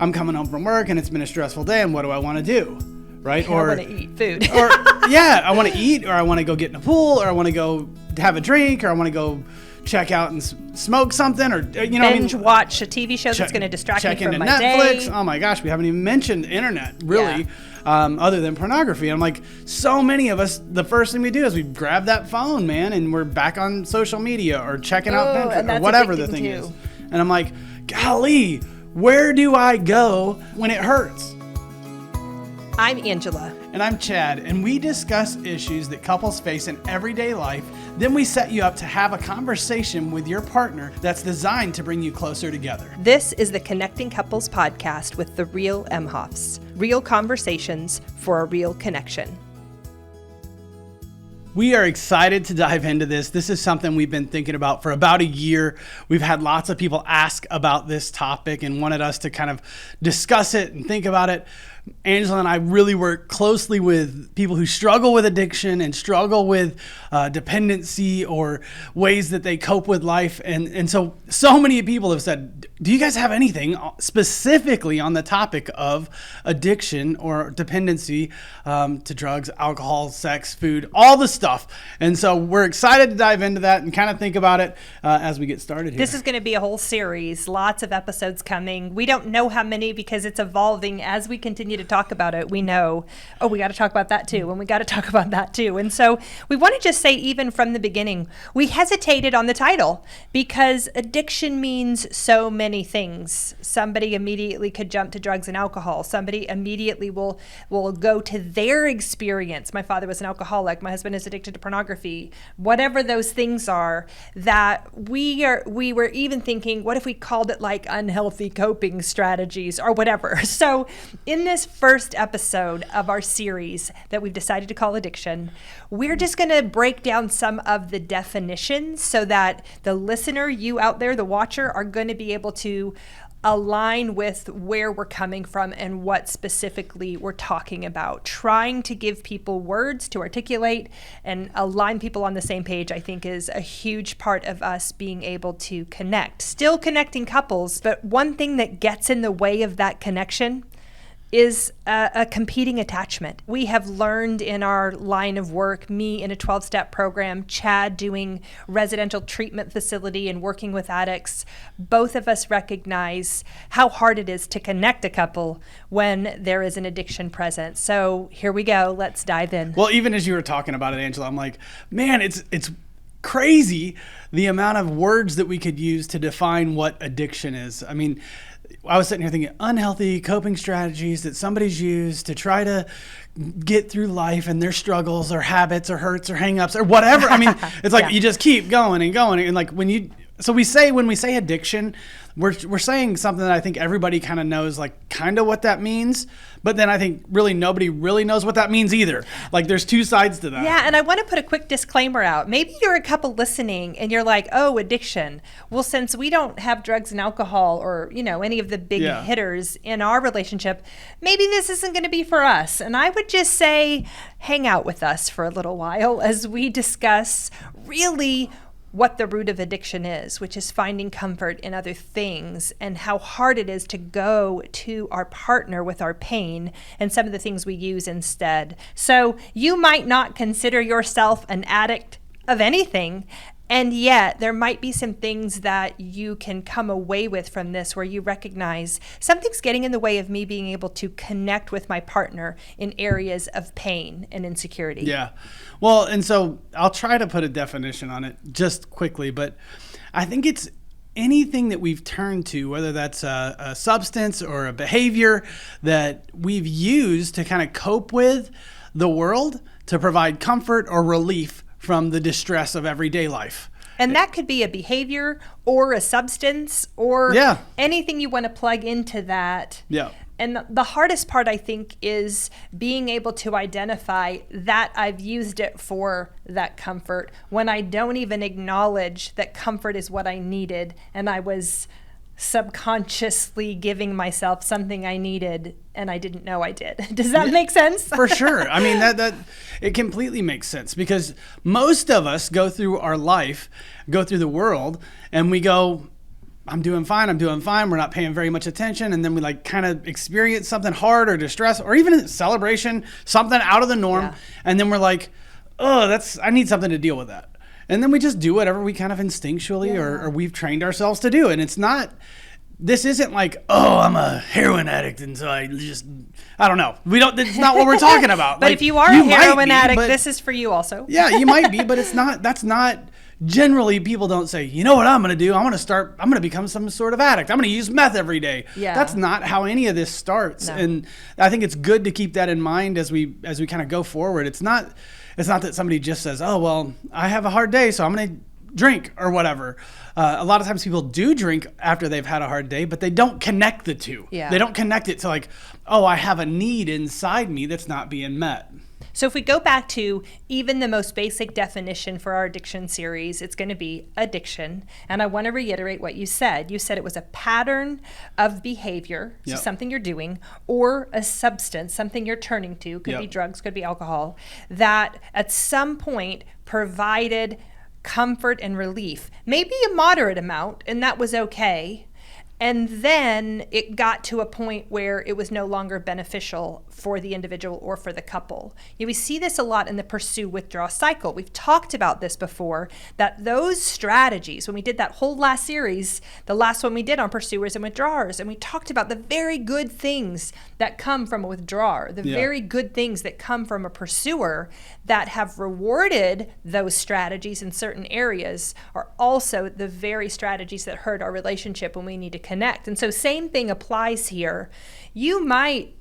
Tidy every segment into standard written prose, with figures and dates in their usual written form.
I'm coming home from work and it's been a stressful day, and what do I want to do? Right? I want to eat food. Or I want to eat, or I want to go get in a pool, or I want to go have a drink, or I want to go check out and smoke something, or binge watch a TV show that's going to distract me from my Netflix. day. Oh my gosh, we haven't even mentioned internet really, other than pornography. And I'm like, so many of us, the first thing we do is we grab that phone, man, and we're back on social media or checking out Pinterest or whatever the thing is. And I'm like, golly, where do I go when it hurts? I'm Angela. And I'm Chad, and we discuss issues that couples face in everyday life. Then we set you up to have a conversation with your partner that's designed to bring you closer together. This is the Connecting Couples podcast with the real Emhoffs. Real conversations for a real connection. We are excited to dive into this. This is something we've been thinking about for about a year. We've had lots of people ask about this topic and wanted us to kind of discuss it and think about it. Angela and I really work closely with people who struggle with addiction and struggle with dependency or ways that they cope with life. And so many people have said, do you guys have anything specifically on the topic of addiction or dependency to drugs, alcohol, sex, food, all the stuff? And so we're excited to dive into that and kind of think about it as we get started here. This is going to be a whole series, lots of episodes coming. We don't know how many because it's evolving as we continue to talk about it. We know, we got to talk about that too, and we got to talk about that too. And so we want to just say, even from the beginning, we hesitated on the title because addiction means so many things. Somebody immediately could jump to drugs and alcohol. Somebody immediately will go to their experience. My father was an alcoholic. My husband is addicted to pornography. Whatever those things are, that we were even thinking, what if we called it like unhealthy coping strategies or whatever? So in this first episode of our series that we've decided to call Addiction, we're just going to break down some of the definitions so that the listener, you out there, the watcher, are going to be able to align with where we're coming from and what specifically we're talking about. Trying to give people words to articulate and align people on the same page, I think, is a huge part of us being able to connect. Still connecting couples, but one thing that gets in the way of that connection is a competing attachment. We have learned in our line of work, me in a 12-step program, Chad doing residential treatment facility and working with addicts, both of us recognize how hard it is to connect a couple when there is an addiction present. So here we go. Let's dive in. Well, even as you were talking about it, Angela, I'm like, man, it's crazy the amount of words that we could use to define what addiction is. I mean, I was sitting here thinking unhealthy coping strategies that somebody's used to try to get through life and their struggles or habits or hurts or hangups or whatever. I mean, it's like you just keep going and going. And like when we say addiction, we're saying something that I think everybody kind of knows, like kind of what that means. But then I think really nobody really knows what that means either. Like there's two sides to that. Yeah, and I want to put a quick disclaimer out. Maybe you're a couple listening and you're like, oh, addiction. Well, since we don't have drugs and alcohol or, any of the big hitters in our relationship, maybe this isn't going to be for us. And I would just say, hang out with us for a little while as we discuss really what the root of addiction is, which is finding comfort in other things, and how hard it is to go to our partner with our pain and some of the things we use instead. So you might not consider yourself an addict of anything, and yet there might be some things that you can come away with from this where you recognize something's getting in the way of me being able to connect with my partner in areas of pain and insecurity. Yeah. Well, and so I'll try to put a definition on it just quickly, but I think it's anything that we've turned to, whether that's a substance or a behavior that we've used to kind of cope with the world, to provide comfort or relief from the distress of everyday life. And that could be a behavior or a substance or anything you want to plug into that. Yeah. And the hardest part, I think, is being able to identify that I've used it for that comfort when I don't even acknowledge that comfort is what I needed and I was subconsciously giving myself something I needed and I didn't know I did. Does that make sense? For sure. I mean, that it completely makes sense because most of us go through our life, go through the world, and we go, I'm doing fine. We're not paying very much attention. And then we like kind of experience something hard or distress or even a celebration, something out of the norm. Yeah. And then we're like, oh, I need something to deal with that. And then we just do whatever we kind of instinctually or we've trained ourselves to do. And this isn't like, oh, I'm a heroin addict. And so I don't know. It's not what we're talking about. But like, if you are a heroin addict, this is for you also. Yeah, you might be, but that's not, generally people don't say, you know what I'm going to do? I'm going to become some sort of addict. I'm going to use meth every day. Yeah. That's not how any of this starts. No. And I think it's good to keep that in mind as we kind of go forward. It's not that somebody just says, oh, well, I have a hard day, so I'm going to drink or whatever. A lot of times people do drink after they've had a hard day, but they don't connect the two. Yeah. They don't connect it to like, oh, I have a need inside me that's not being met. So if we go back to even the most basic definition for our addiction series, it's going to be addiction. And I want to reiterate what you said. You said it was a pattern of behavior, so something you're doing, or a substance, something you're turning to, could be drugs, could be alcohol, that at some point provided comfort and relief, maybe a moderate amount, and that was okay. And then it got to a point where it was no longer beneficial for the individual or for the couple. We see this a lot in the pursue withdraw cycle. We've talked about this before, that those strategies, when we did that whole last series, the last one we did on pursuers and withdrawers, and we talked about the very good things that come from a withdrawer, the very good things that come from a pursuer that have rewarded those strategies in certain areas are also the very strategies that hurt our relationship when we need to connect. And so same thing applies here. You might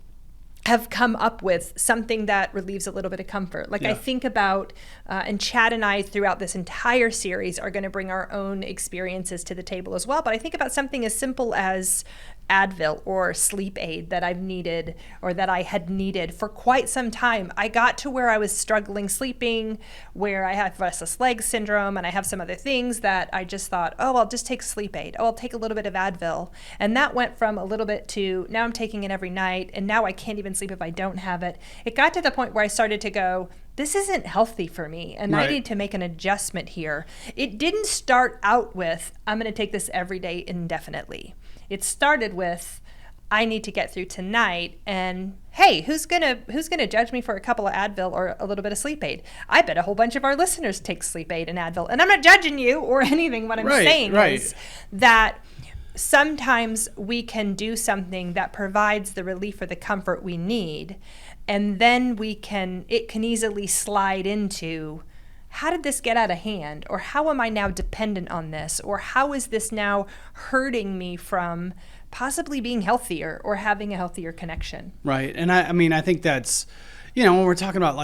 have come up with something that relieves a little bit of comfort. Like I think about, and Chad and I throughout this entire series are going to bring our own experiences to the table as well. But I think about something as simple as Advil or sleep aid that I've needed or that I had needed for quite some time. I got to where I was struggling sleeping, where I have restless leg syndrome and I have some other things that I just thought, oh, I'll just take sleep aid. Oh, I'll take a little bit of Advil. And that went from a little bit to now I'm taking it every night and now I can't even sleep if I don't have it. It got to the point where I started to go, this isn't healthy for me and I need to make an adjustment here. It didn't start out with, I'm going to take this every day indefinitely. It started with, I need to get through tonight, and hey, who's gonna judge me for a couple of Advil or a little bit of sleep aid? I bet a whole bunch of our listeners take sleep aid and Advil, and I'm not judging you or anything. What I'm saying is that sometimes we can do something that provides the relief or the comfort we need, and then it can easily slide into, how did this get out of hand? Or how am I now dependent on this? Or how is this now hurting me from possibly being healthier or having a healthier connection? Right. And I mean, I think that's, when we're talking about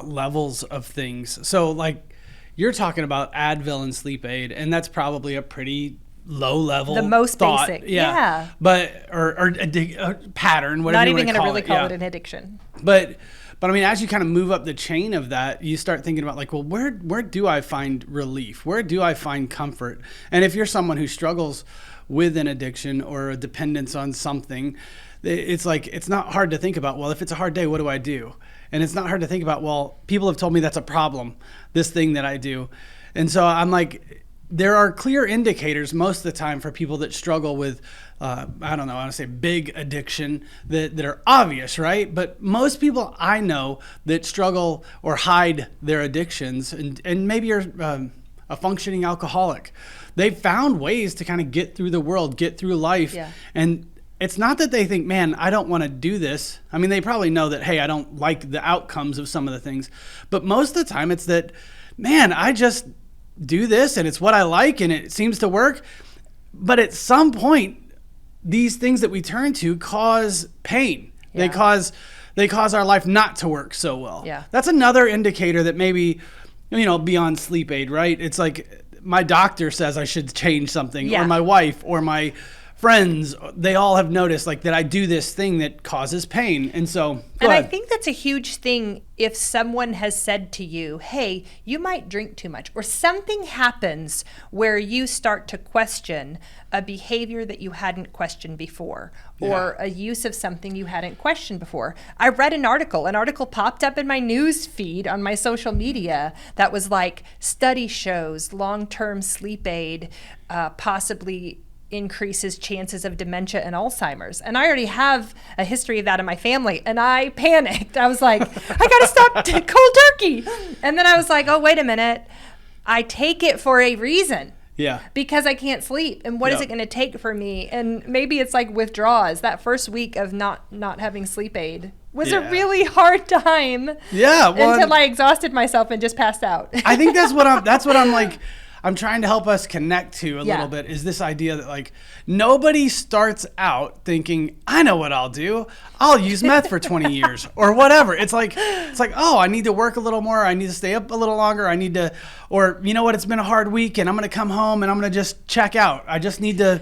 levels of things. So like you're talking about Advil and sleep aid, and that's probably a pretty low level, the most thought. basic, yeah. But or a pattern, whatever. Not you even going to really call it an addiction. But I mean, as you kind of move up the chain of that, you start thinking about like, well, where do I find relief? Where do I find comfort? And if you're someone who struggles with an addiction or a dependence on something, it's like, it's not hard to think about, well, if it's a hard day, what do I do? And it's not hard to think about, well, people have told me that's a problem, this thing that I do. And so I'm like, there are clear indicators most of the time for people that struggle with, I want to say big addiction that are obvious, right? But most people I know that struggle or hide their addictions, and maybe you're a functioning alcoholic, they've found ways to kind of get through the world, get through life. Yeah. And it's not that they think, man, I don't want to do this. I mean, they probably know that, hey, I don't like the outcomes of some of the things. But most of the time it's that, man, I just do this and it's what I like and it seems to work. But at some point, these things that we turn to cause pain. Yeah. They cause our life not to work so well. Yeah. That's another indicator that maybe, beyond sleep aid, right? It's like my doctor says I should change something, or my wife or my friends, they all have noticed like that I do this thing that causes pain. And so, and I think that's a huge thing if someone has said to you, hey, you might drink too much, or something happens where you start to question a behavior that you hadn't questioned before, or a use of something you hadn't questioned before. I read an article popped up in my news feed on my social media that was like, study shows long-term sleep aid possibly increases chances of dementia and Alzheimer's. And I already have a history of that in my family. And I panicked. I was like, I got to stop cold turkey. And then I was like, oh, wait a minute. I take it for a reason. Yeah. Because I can't sleep. And what is it going to take for me? And maybe it's like withdrawals. That first week of not having sleep aid was a really hard time. Yeah. Well, until I exhausted myself and just passed out. I think that's what I'm like, I'm trying to help us connect to a little bit, is this idea that like nobody starts out thinking, I know what I'll do. I'll use meth for 20 years or whatever. It's like, oh, I need to work a little more. I need to stay up a little longer. I need to, or you know what? It's been a hard week and I'm going to come home and I'm going to just check out. I just need to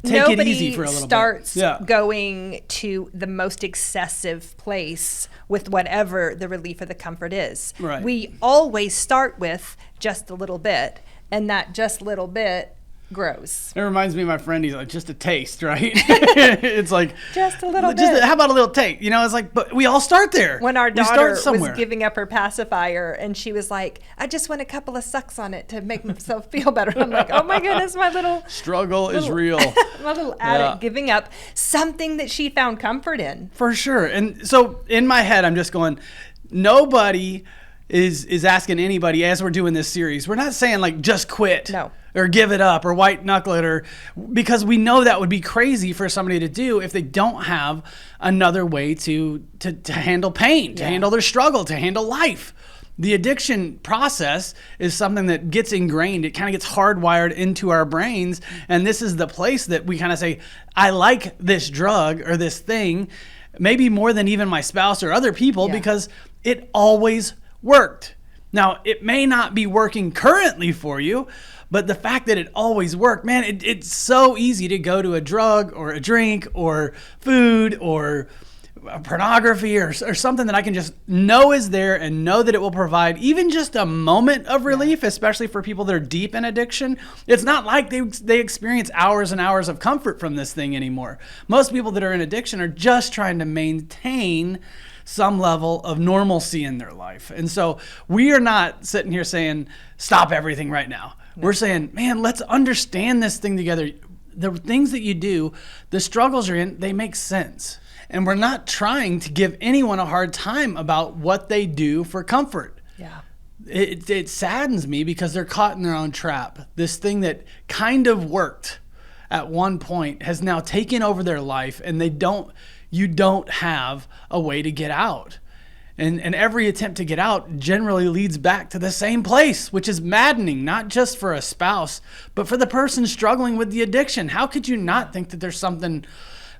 take it easy for a little bit. Nobody starts going to the most excessive place with whatever the relief or the comfort is. Right. We always start with just a little bit. And that just little bit grows. It reminds me of my friend. He's like, just a taste, right? It's like just a little bit. How about a little taste? You know, it's like, but we all start there. When our daughter was giving up her pacifier, and she was like, "I just want a couple of sucks on it to make myself feel better." I'm like, "Oh my goodness, my little struggle is real." My little addict giving up something that she found comfort in. For sure. And so in my head, I'm just going, nobody is asking anybody as we're doing this series. We're not saying like just quit or give it up or white knuckle it, or because we know that would be crazy for somebody to do if they don't have another way to handle pain, to handle their struggle, to handle life. The addiction process is something that gets ingrained. It kind of gets hardwired into our brains. And this is the place that we kind of say, I like this drug or this thing, maybe more than even my spouse or other people, because it always worked. Now, it may not be working currently for you, but the fact that it always worked, man, it's so easy to go to a drug or a drink or food or pornography or something that I can just know is there and know that it will provide even just a moment of relief, especially for people that are deep in addiction. It's not like they experience hours and hours of comfort from this thing anymore. Most people that are in addiction are just trying to maintain some level of normalcy in their life. And so we are not sitting here saying, stop everything right now. No. We're saying, man, let's understand this thing together. The things that you do, the struggles you're in, they make sense. And we're not trying to give anyone a hard time about what they do for comfort. Yeah. It saddens me because they're caught in their own trap. This thing that kind of worked at one point has now taken over their life, and you don't have a way to get out. And every attempt to get out generally leads back to the same place, which is maddening, not just for a spouse, but for the person struggling with the addiction. How could you not think that there's something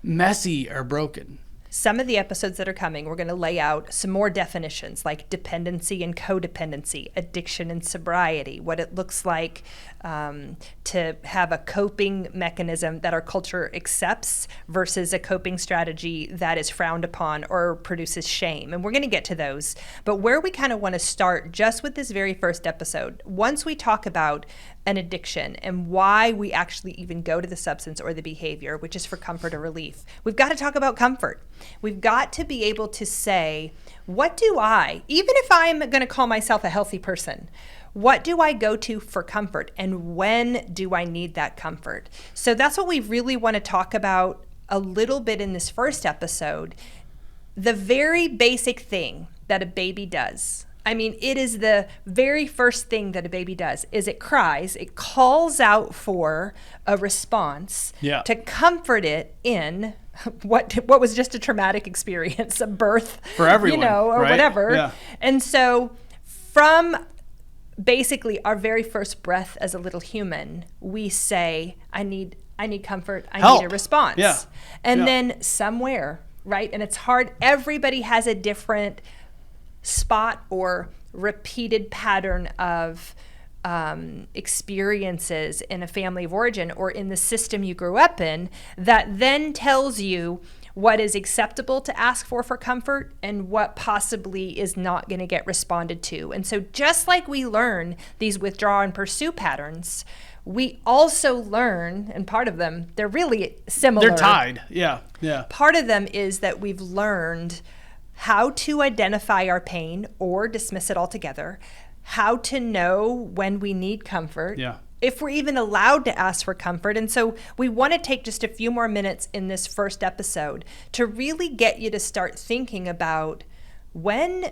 messy or broken? Some of the episodes that are coming, we're going to lay out some more definitions like dependency and codependency, addiction and sobriety, what it looks like to have a coping mechanism that our culture accepts versus a coping strategy that is frowned upon or produces shame. And we're going to get to those. But where we kind of want to start just with this very first episode, once we talk about an addiction and why we actually even go to the substance or the behavior, which is for comfort or relief, we've got to talk about comfort. We've got to be able to say, what do I, even if I'm going to call myself a healthy person, what do I go to for comfort, and when do I need that comfort? So that's what we really want to talk about a little bit in this first episode. The very basic thing that a baby does, I mean, it is the very first thing that a baby does, is it cries, it calls out for a response to comfort it in what was just a traumatic experience, a birth, for everyone, or right? whatever. Yeah. And so from basically our very first breath as a little human, we say, I need comfort, Help. need a response. Yeah. And then somewhere, right? And it's hard, everybody has a different spot or repeated pattern of experiences in a family of origin or in the system you grew up in that then tells you what is acceptable to ask for comfort and what possibly is not going to get responded to. And so just like we learn these withdraw and pursue patterns, we also learn, and part of them, they're really similar. They're tied. Yeah. Part of them is that we've learned how to identify our pain or dismiss it altogether, how to know when we need comfort, if we're even allowed to ask for comfort. And so we want to take just a few more minutes in this first episode to really get you to start thinking about when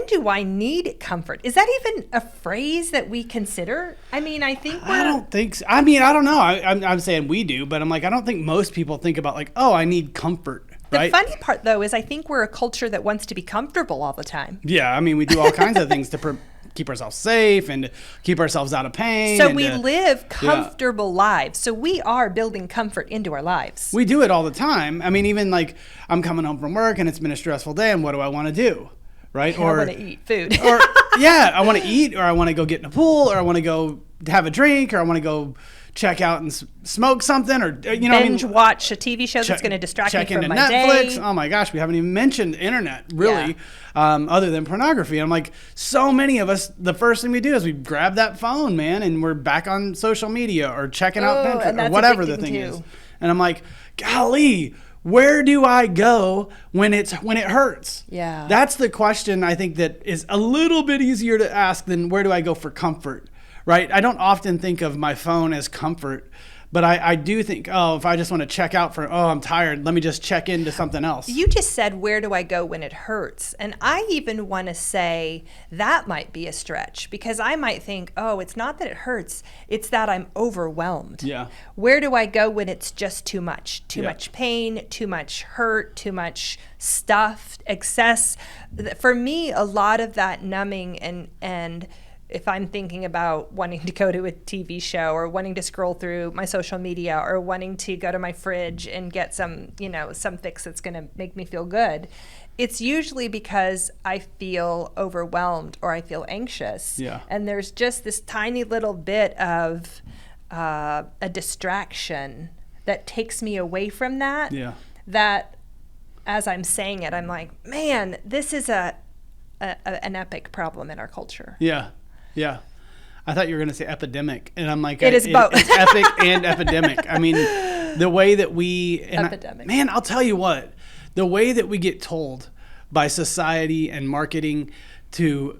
do I need comfort? Is that even a phrase that we consider? I mean, I don't think so. I mean, I don't know. I'm saying we do, but I'm like, I don't think most people think about like, oh, I need comfort. Right? The funny part, though, is I think we're a culture that wants to be comfortable all the time. Yeah, I mean, we do all kinds of things to keep ourselves safe and keep ourselves out of pain. So we live comfortable lives. So we are building comfort into our lives. We do it all the time. I mean, even like I'm coming home from work and it's been a stressful day, and what do I want to do? Right? Or I want to eat food. Or I want to eat, or I want to go get in a pool, or I want to go have a drink, or I want to go check out and smoke something, or binge watch a TV show that's going to distract me from my Netflix. day. Oh my gosh, we haven't even mentioned internet really, other than pornography. And I'm like, so many of us, the first thing we do is we grab that phone, man, and we're back on social media or checking out Pinterest or whatever the thing is. And I'm like, golly, where do I go when it hurts? Yeah, that's the question I think that is a little bit easier to ask than where do I go for comfort. Right? I don't often think of my phone as comfort, but I do think, if I just want to check out I'm tired, let me just check into something else. You just said, where do I go when it hurts? And I even want to say that might be a stretch, because I might think, it's not that it hurts, it's that I'm overwhelmed. Yeah. Where do I go when it's just too much? Too much pain, too much hurt, too much stuff, excess. For me, a lot of that numbing and if I'm thinking about wanting to go to a TV show or wanting to scroll through my social media or wanting to go to my fridge and get some fix that's going to make me feel good, it's usually because I feel overwhelmed or I feel anxious. Yeah. And there's just this tiny little bit of a distraction that takes me away from that. Yeah. That as I'm saying it, I'm like, man, this is an epic problem in our culture. Yeah. Yeah. I thought you were going to say epidemic. And I'm like, it is both. It's epic and epidemic. I mean, the way that epidemic. I'll tell you what, the way that we get told by society and marketing to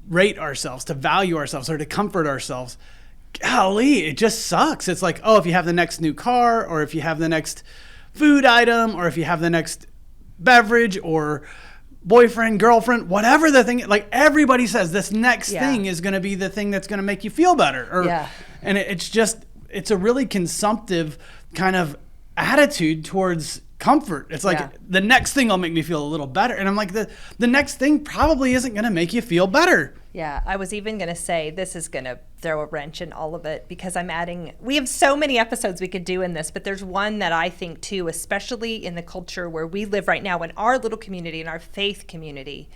rate ourselves, to value ourselves, or to comfort ourselves, golly, it just sucks. It's like, if you have the next new car, or if you have the next food item, or if you have the next beverage, or boyfriend, girlfriend, whatever the thing, like everybody says this next thing is going to be the thing that's going to make you feel better. And it's a really consumptive kind of attitude towards comfort. It's like the next thing will make me feel a little better. And I'm like, the next thing probably isn't going to make you feel better. Yeah, I was even going to say this is going to throw a wrench in all of it, because we have so many episodes we could do in this, but there's one that I think too, especially in the culture where we live right now, in our little community, in our faith community,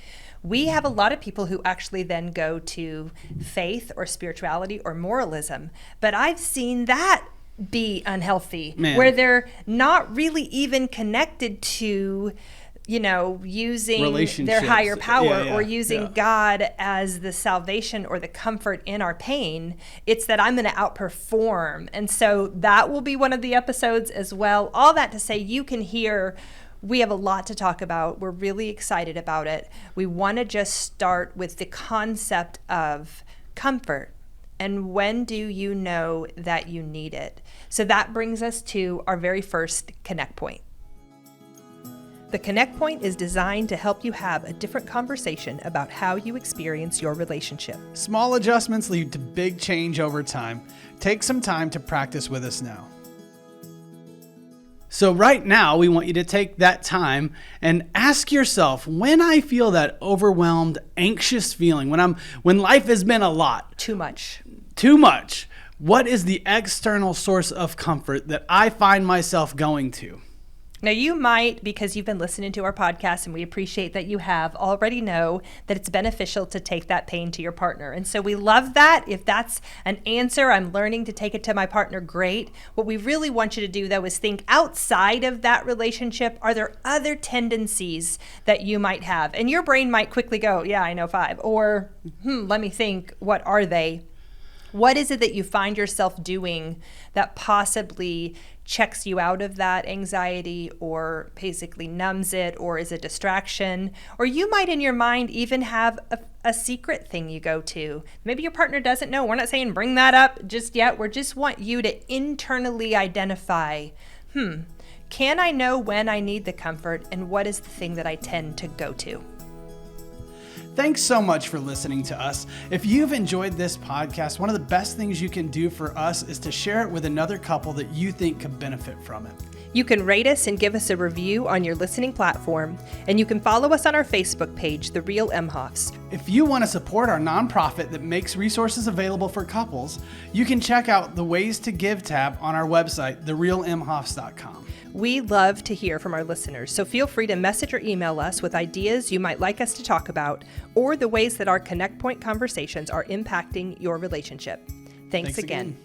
we have a lot of people who actually then go to faith or spirituality or moralism. But I've seen that be unhealthy, where they're not really even connected to using their higher power or using God as the salvation or the comfort in our pain. It's that I'm going to outperform. And so that will be one of the episodes as well. All that to say, you can hear we have a lot to talk about. We're really excited about it. We want to just start with the concept of comfort. And when do you know that you need it? So that brings us to our very first connect point. The Connect Point is designed to help you have a different conversation about how you experience your relationship. Small adjustments lead to big change over time. Take some time to practice with us now. So right now, we want you to take that time and ask yourself, when I feel that overwhelmed, anxious feeling, when life has been a lot. Too much. What is the external source of comfort that I find myself going to? Now, you might, because you've been listening to our podcast, and we appreciate that you have, already know that it's beneficial to take that pain to your partner. And so we love that. If that's an answer, I'm learning to take it to my partner, great. What we really want you to do, though, is think outside of that relationship. Are there other tendencies that you might have? And your brain might quickly go, yeah, I know 5. Or, let me think, what are they? What is it that you find yourself doing that possibly checks you out of that anxiety, or basically numbs it, or is a distraction? Or you might in your mind even have a secret thing you go to. Maybe your partner doesn't know. We're not saying bring that up just yet. We just want you to internally identify, can I know when I need the comfort, and what is the thing that I tend to go to? Thanks so much for listening to us. If you've enjoyed this podcast, one of the best things you can do for us is to share it with another couple that you think could benefit from it. You can rate us and give us a review on your listening platform, and you can follow us on our Facebook page, The Real Imhoffs. If you want to support our nonprofit that makes resources available for couples, you can check out the Ways to Give tab on our website, therealimhoffs.com. We love to hear from our listeners, so feel free to message or email us with ideas you might like us to talk about, or the ways that our Connect Point conversations are impacting your relationship. Thanks again.